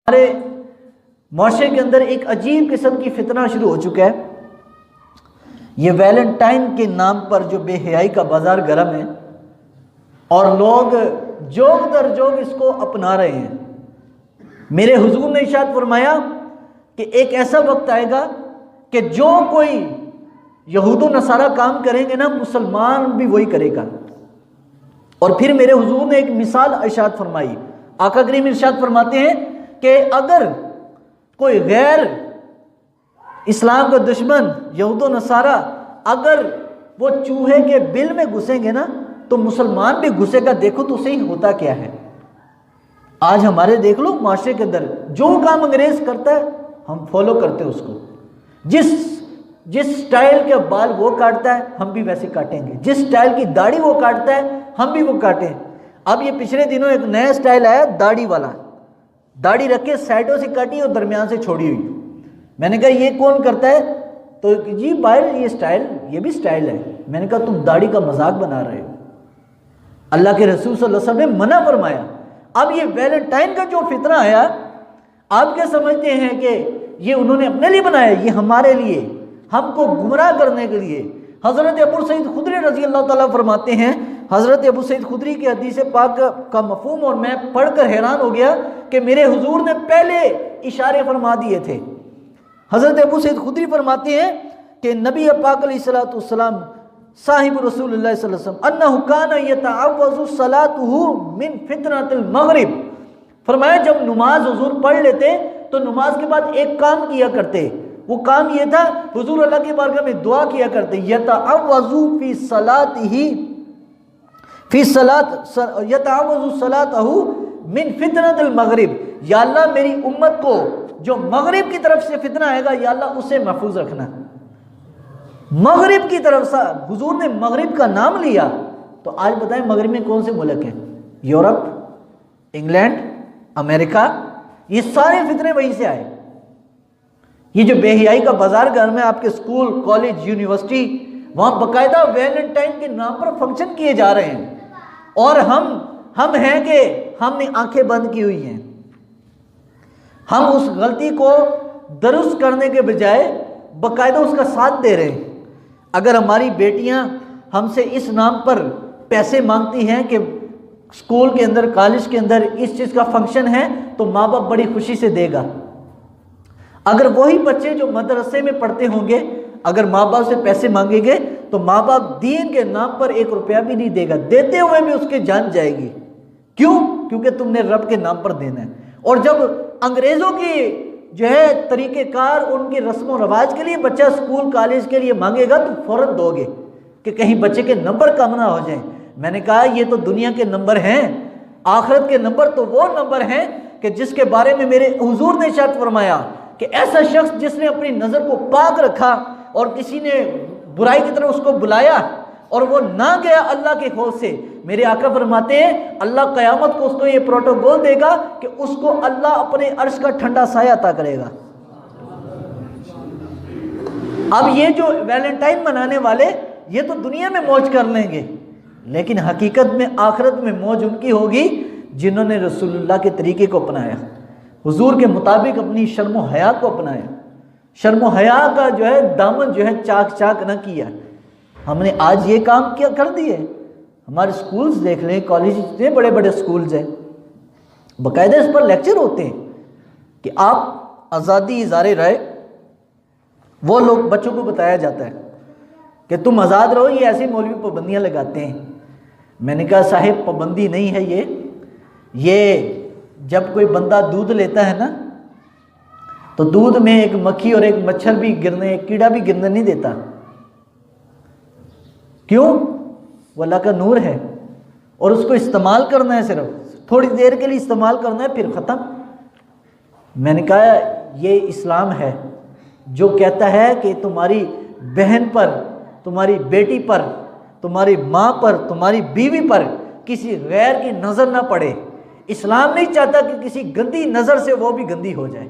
हमारे माशरे के अंदर एक अजीब किस्म की फितना शुरू हो चुका है। ये वैलेंटाइन के नाम पर जो बेहयाई का बाजार गर्म है और लोग जोग दर जोग इसको अपना रहे हैं। मेरे हुजूर ने इरशाद फरमाया कि एक ऐसा वक्त आएगा कि जो कोई यहूदो नसारा काम करेंगे ना, मुसलमान भी वही करेगा। और फिर मेरे हुजूर ने एक मिसाल इरशाद फरमाई। आका करीम इरशाद फरमाते हैं कि अगर कोई गैर इस्लाम का दुश्मन यहूदो नसारा अगर वो चूहे के बिल में घुसेंगे ना, तो मुसलमान भी घुसेगा। देखो तो सही होता क्या है। आज हमारे देख लो माशरे के अंदर जो काम अंग्रेज करता है हम फॉलो करते हैं उसको। जिस स्टाइल के बाल वो काटता है हम भी वैसे काटेंगे, जिस स्टाइल की दाढ़ी वो काटता है हम भी वो काटें। अब ये पिछले दिनों एक नया स्टाइल आया दाढ़ी वाला, दाढ़ी रख के साइडों से काटी और दरमियान से छोड़ी हुई। मैंने कहा ये कौन करता है? तो जी भाई ये स्टाइल, ये भी स्टाइल है। मैंने कहा तुम दाढ़ी का मजाक बना रहे हो। अल्लाह के रसूल सल्लल्लाहु अलैहि वसल्लम ने मना फरमाया। अब ये वैलेंटाइन का जो फितना आया, आप क्या समझते हैं कि ये उन्होंने अपने लिए बनाया? ये हमारे लिए, हमको गुमराह करने के लिए। हज़रत अबू सईद खुदरी रज़ी अल्लाह ताला फरमाते हैं, हज़रत अबू सईद खुदरी की हदीस पाक का मफ़हूम और मैं पढ़कर हैरान हो गया कि मेरे हुजूर ने पहले इशारे फरमा दिए थे। हज़रत अबू सईद खुदरी फरमाते हैं कि नबी पाक अलैहिस्सलातु वस्सलाम साहिब रसूलुल्लाह सल्लल्लाहु अलैहि वसल्लम अन्नहु काना यतअव्वज़ु सलातुहु मिन फितनतिल मग़रिब। फरमाया जब नमाज हुजूर पढ़ लेते तो नमाज के बाद एक काम किया करते। वो काम ये था, हुजूर अल्लाह की बारगाह में दुआ किया करते, यतअव्वज़ु फी सलातिही फी सलात यतअव्वज़ु सलातहु मिन फितनतिल मग़रिब। या अल्लाह मेरी उम्मत को जो मगरिब की तरफ से फितना आएगा, या अल्लाह उसे महफूज रखना। मगरिब की तरफ से हुजूर ने मगरिब का नाम लिया। तो आज बताएं मगरिब में कौन से मुल्क हैं? यूरोप, इंग्लैंड, अमेरिका, ये सारे फितने वहीं से आए। ये जो बेहयाई का बाजार घर में आपके स्कूल, कॉलेज, यूनिवर्सिटी, वहां बाकायदा वैलेंटाइन के नाम पर फंक्शन किए जा रहे हैं। और हम हैं कि हमने आंखें बंद की हुई हैं। हम उस गलती को दुरुस्त करने के बजाय बाकायदा उसका साथ दे रहे हैं। अगर हमारी बेटियां हमसे इस नाम पर पैसे मांगती हैं कि स्कूल के अंदर, कॉलेज के अंदर इस चीज़ का फंक्शन है, तो माँ बाप बड़ी खुशी से देगा। अगर वही बच्चे जो मदरसे में पढ़ते होंगे अगर माँ बाप से पैसे मांगेंगे तो माँ बाप दीन के नाम पर 1 रुपया भी नहीं देगा, देते हुए भी उसकी जान जाएगी। क्यों? क्योंकि तुमने रब के नाम पर देना है। और जब अंग्रेज़ों की जो है तरीक़ेकार, उनके रस्म व रवाज के लिए बच्चा स्कूल कॉलेज के लिए मांगेगा तो फ़ौरन दोगे कि कहीं बच्चे के नंबर कम ना हो जाए। मैंने कहा ये तो दुनिया के नंबर हैं, आखिरत के नंबर तो वो नंबर हैं कि जिसके बारे में मेरे हुजूर ने इरशाद फरमाया कि ऐसा शख्स जिसने अपनी नज़र को पाक रखा और किसी ने बुराई की तरफ उसको बुलाया और वो ना गया अल्लाह के खौफ से, मेरे आका फरमाते हैं अल्लाह क़यामत को उसको ये प्रोटोकॉल देगा कि उसको अल्लाह अपने अर्श का ठंडा साया अता करेगा। अब ये जो वैलेंटाइन मनाने वाले ये तो दुनिया में मौज कर लेंगे, लेकिन हकीकत में आखिरत में मौज उनकी होगी जिन्होंने रसूलुल्लाह के तरीके को अपनाया, हुजूर के मुताबिक अपनी शर्म व हया को अपनाया। शर्म व हया का जो है दामन जो है चाक चाक न किया। हमने आज ये काम क्या कर दिए। हमारे स्कूल्स देख लें, कॉलेज, इतने बड़े बड़े स्कूल्स हैं, बाकायदा इस पर लेक्चर होते हैं कि आप आज़ादी इज़ारे राय, वो लोग बच्चों को बताया जाता है कि तुम आज़ाद रहो, ये ऐसी मौलवी पाबंदियाँ लगाते हैं। मैंने कहा साहिब पाबंदी नहीं है ये जब कोई बंदा दूध लेता है ना, तो दूध में एक मक्खी और एक मच्छर भी गिरने, एक कीड़ा भी गिरने नहीं देता। क्यों? वो अल्लाह का नूर है और उसको इस्तेमाल करना है, सिर्फ थोड़ी देर के लिए इस्तेमाल करना है, फिर ख़त्म। मैंने कहा ये इस्लाम है जो कहता है कि तुम्हारी बहन पर, तुम्हारी बेटी पर, तुम्हारी माँ पर, तुम्हारी बीवी पर किसी गैर की नज़र ना पड़े। इस्लाम नहीं चाहता कि किसी गंदी नज़र से वो भी गंदी हो जाए।